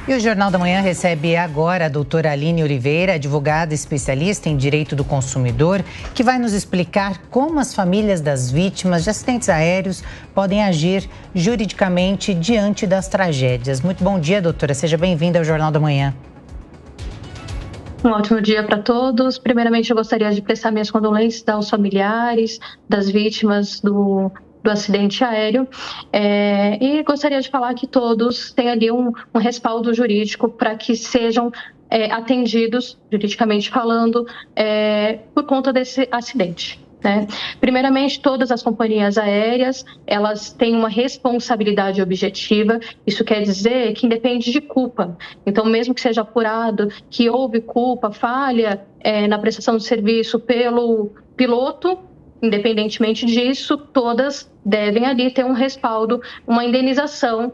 E o Jornal da Manhã recebe agora a doutora Aline Oliveira, advogada especialista em direito do consumidor, que vai nos explicar como as famílias das vítimas de acidentes aéreos podem agir juridicamente diante das tragédias. Muito bom dia, doutora. Seja bem-vinda ao Jornal da Manhã. Um ótimo dia para todos. Primeiramente, eu gostaria de prestar minhas condolências aos familiares das vítimas do acidente aéreo, e gostaria de falar que todos têm ali um respaldo jurídico para que sejam atendidos, juridicamente falando, por conta desse acidente, né? Primeiramente, todas as companhias aéreas, elas têm uma responsabilidade objetiva. Isso quer dizer que independe de culpa. Então, mesmo que seja apurado que houve culpa, falha na prestação de serviço pelo piloto, independentemente disso, todas devem ali ter um respaldo, uma indenização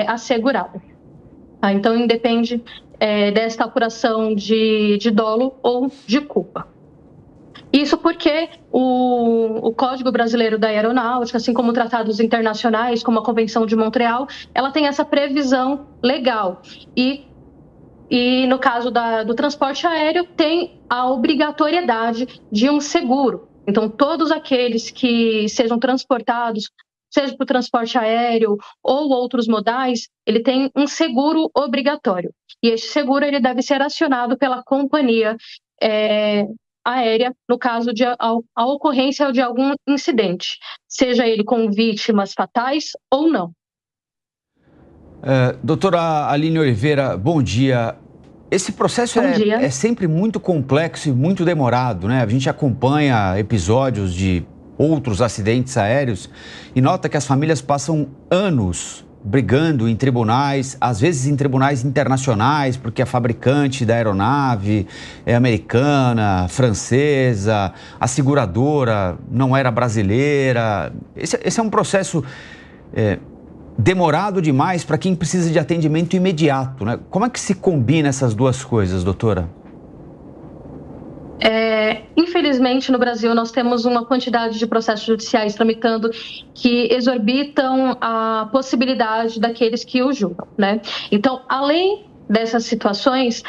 assegurada. Então, independe desta apuração de dolo ou de culpa. Isso porque o Código Brasileiro da Aeronáutica, assim como tratados internacionais, como a Convenção de Montreal, ela tem essa previsão legal. E no caso do transporte aéreo, tem a obrigatoriedade de um seguro. Então, todos aqueles que sejam transportados, seja por transporte aéreo ou outros modais, ele tem um seguro obrigatório. E esse seguro ele deve ser acionado pela companhia aérea, no caso de a ocorrência de algum incidente, seja ele com vítimas fatais ou não. Doutora Aline Oliveira, bom dia. Esse processo é sempre muito complexo e muito demorado, né? A gente acompanha episódios de outros acidentes aéreos e nota que as famílias passam anos brigando em tribunais, às vezes em tribunais internacionais, porque a fabricante da aeronave é americana, francesa, a seguradora não era brasileira. Esse é um processo demorado demais para quem precisa de atendimento imediato, né? Como é que se combina essas duas coisas, doutora? Infelizmente, no Brasil, nós temos uma quantidade de processos judiciais tramitando que exorbitam a possibilidade daqueles que o julgam, né? Então, além dessas situações,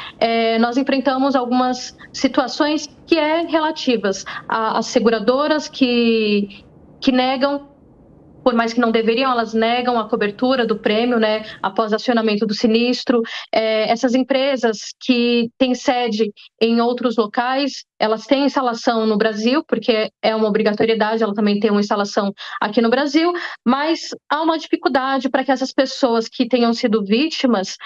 nós enfrentamos algumas situações que relativas às seguradoras que negam, por mais que não deveriam, elas negam a cobertura do prêmio, né, após acionamento do sinistro. Essas empresas que têm sede em outros locais, elas têm instalação no Brasil, porque é uma obrigatoriedade, ela também tem uma instalação aqui no Brasil, mas há uma dificuldade para que essas pessoas que tenham sido vítimas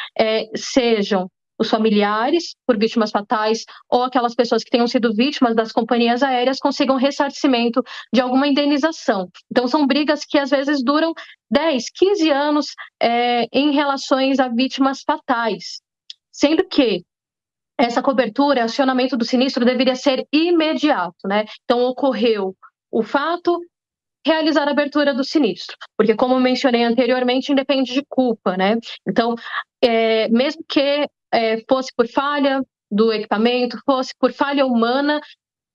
sejam os familiares por vítimas fatais ou aquelas pessoas que tenham sido vítimas das companhias aéreas consigam ressarcimento de alguma indenização. Então, são brigas que às vezes duram 10, 15 anos em relações a vítimas fatais, sendo que essa cobertura, acionamento do sinistro deveria ser imediato, né? Então, ocorreu o fato, realizar a abertura do sinistro, porque, como mencionei anteriormente, independe de culpa, né? Então, mesmo que fosse por falha do equipamento, fosse por falha humana,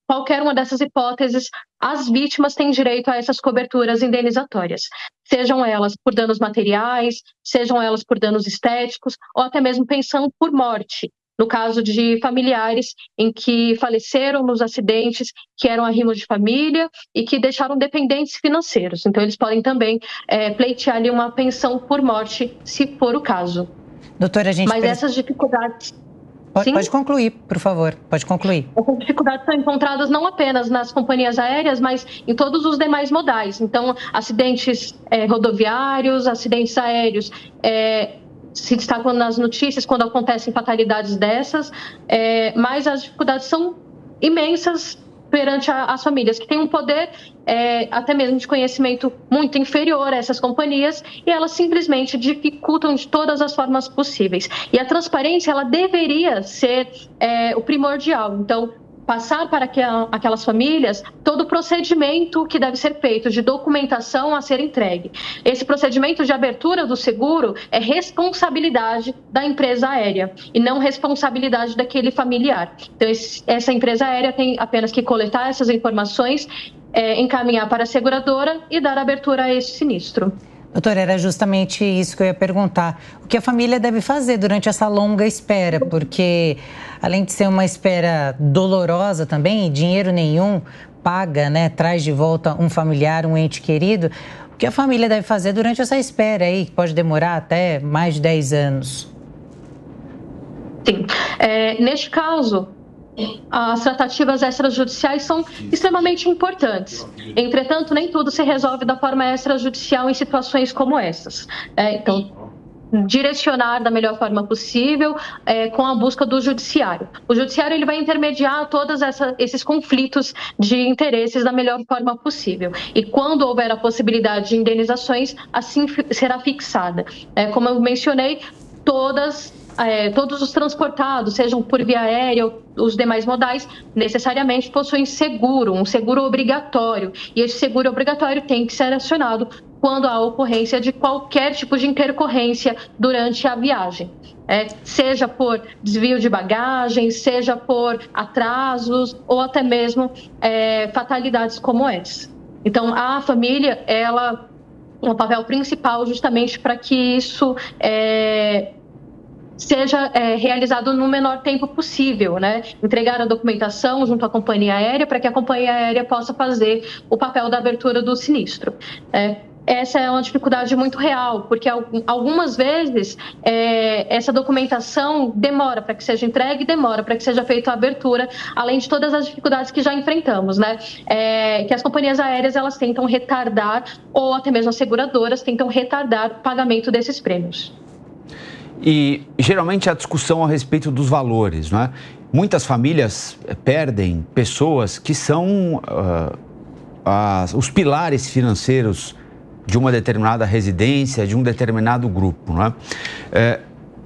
qualquer uma dessas hipóteses, as vítimas têm direito a essas coberturas indenizatórias, sejam elas por danos materiais, sejam elas por danos estéticos, ou até mesmo pensão por morte, no caso de familiares em que faleceram nos acidentes, que eram arrimos de família e que deixaram dependentes financeiros. Então, eles podem também pleitear ali uma pensão por morte, se for o caso. Doutora, Mas essas dificuldades... Pode concluir, por favor, pode concluir. Essas dificuldades são encontradas não apenas nas companhias aéreas, mas em todos os demais modais. Então, acidentes rodoviários, acidentes aéreos, se destacam nas notícias quando acontecem fatalidades dessas, mas as dificuldades são imensas perante as famílias, que têm um poder até mesmo de conhecimento muito inferior a essas companhias, e elas simplesmente dificultam de todas as formas possíveis. E a transparência, ela deveria ser o primordial. Então, passar para aquelas famílias todo o procedimento que deve ser feito de documentação a ser entregue. Esse procedimento de abertura do seguro é responsabilidade da empresa aérea e não responsabilidade daquele familiar. Então, essa empresa aérea tem apenas que coletar essas informações, encaminhar para a seguradora e dar abertura a esse sinistro. Doutora, era justamente isso que eu ia perguntar. O que a família deve fazer durante essa longa espera? Porque, além de ser uma espera dolorosa também, dinheiro nenhum paga, né, traz de volta um familiar, um ente querido. O que a família deve fazer durante essa espera aí, que pode demorar até mais de 10 anos? Sim. Neste caso, as tratativas extrajudiciais são extremamente importantes. Entretanto, nem tudo se resolve da forma extrajudicial em situações como essas. Então, direcionar da melhor forma possível com a busca do judiciário. O judiciário ele vai intermediar todos esses conflitos de interesses da melhor forma possível. E quando houver a possibilidade de indenizações, assim será fixada. Como eu mencionei, todos os transportados, sejam por via aérea ou os demais modais, necessariamente possuem seguro, um seguro obrigatório. E esse seguro obrigatório tem que ser acionado quando há ocorrência de qualquer tipo de intercorrência durante a viagem. Seja por desvio de bagagem, seja por atrasos ou até mesmo fatalidades como essa. Então, a família, ela tem um papel principal justamente para que isso seja realizado no menor tempo possível, né? Entregar a documentação junto à companhia aérea para que a companhia aérea possa fazer o papel da abertura do sinistro. Essa é uma dificuldade muito real, porque algumas vezes essa documentação demora para que seja entregue, demora para que seja feita a abertura, além de todas as dificuldades que já enfrentamos, né? Que as companhias aéreas elas tentam retardar, ou até mesmo as seguradoras tentam retardar o pagamento desses prêmios. E geralmente a discussão a respeito dos valores, não é? Muitas famílias perdem pessoas que são os pilares financeiros de uma determinada residência, de um determinado grupo, não é?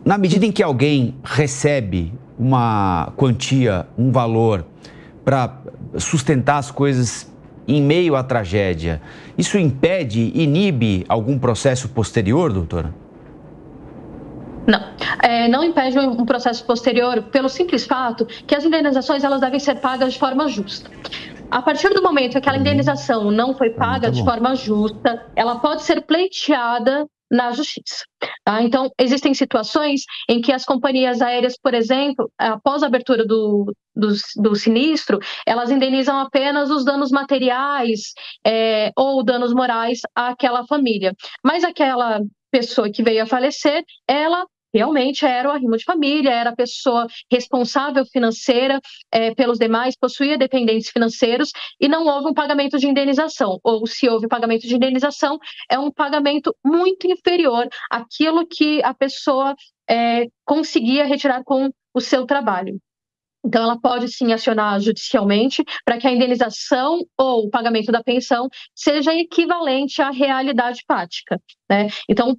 Na medida em que alguém recebe uma quantia, um valor para sustentar as coisas em meio à tragédia, isso impede, inibe algum processo posterior, doutora? Não impede um processo posterior pelo simples fato que as indenizações elas devem ser pagas de forma justa. A partir do momento que aquela indenização não foi paga de forma justa, ela pode ser pleiteada na justiça. Tá? Então, existem situações em que as companhias aéreas, por exemplo, após a abertura do sinistro, elas indenizam apenas os danos materiais ou danos morais àquela família. Mas aquela pessoa que veio a falecer, ela realmente era o arrimo de família, era a pessoa responsável financeira pelos demais, possuía dependentes financeiros e não houve um pagamento de indenização. Ou se houve pagamento de indenização, é um pagamento muito inferior àquilo que a pessoa conseguia retirar com o seu trabalho. Então, ela pode sim acionar judicialmente para que a indenização ou o pagamento da pensão seja equivalente à realidade fática, né? Então,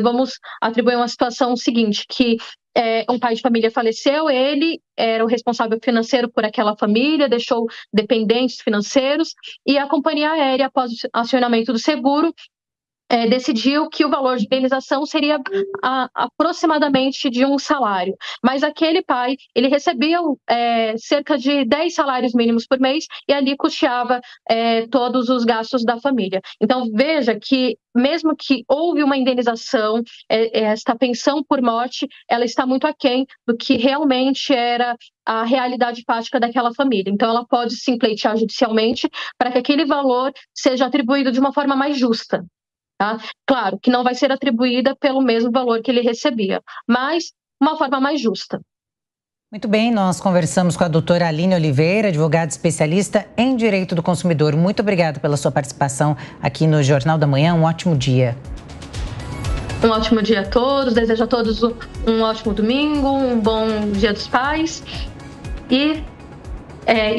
vamos atribuir uma situação seguinte, que um pai de família faleceu, ele era o responsável financeiro por aquela família, deixou dependentes financeiros e a companhia aérea, após o acionamento do seguro, decidiu que o valor de indenização seria aproximadamente de um salário. Mas aquele pai, ele recebia cerca de 10 salários mínimos por mês e ali custeava todos os gastos da família. Então, veja que mesmo que houve uma indenização, esta pensão por morte, ela está muito aquém do que realmente era a realidade fática daquela família. Então, ela pode sim pleitear judicialmente para que aquele valor seja atribuído de uma forma mais justa. Tá? Claro que não vai ser atribuída pelo mesmo valor que ele recebia, mas uma forma mais justa. Muito bem, nós conversamos com a doutora Aline Oliveira, advogada especialista em Direito do Consumidor. Muito obrigada pela sua participação aqui no Jornal da Manhã. Um ótimo dia. Um ótimo dia a todos, desejo a todos um ótimo domingo, um bom Dia dos Pais e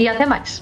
até mais.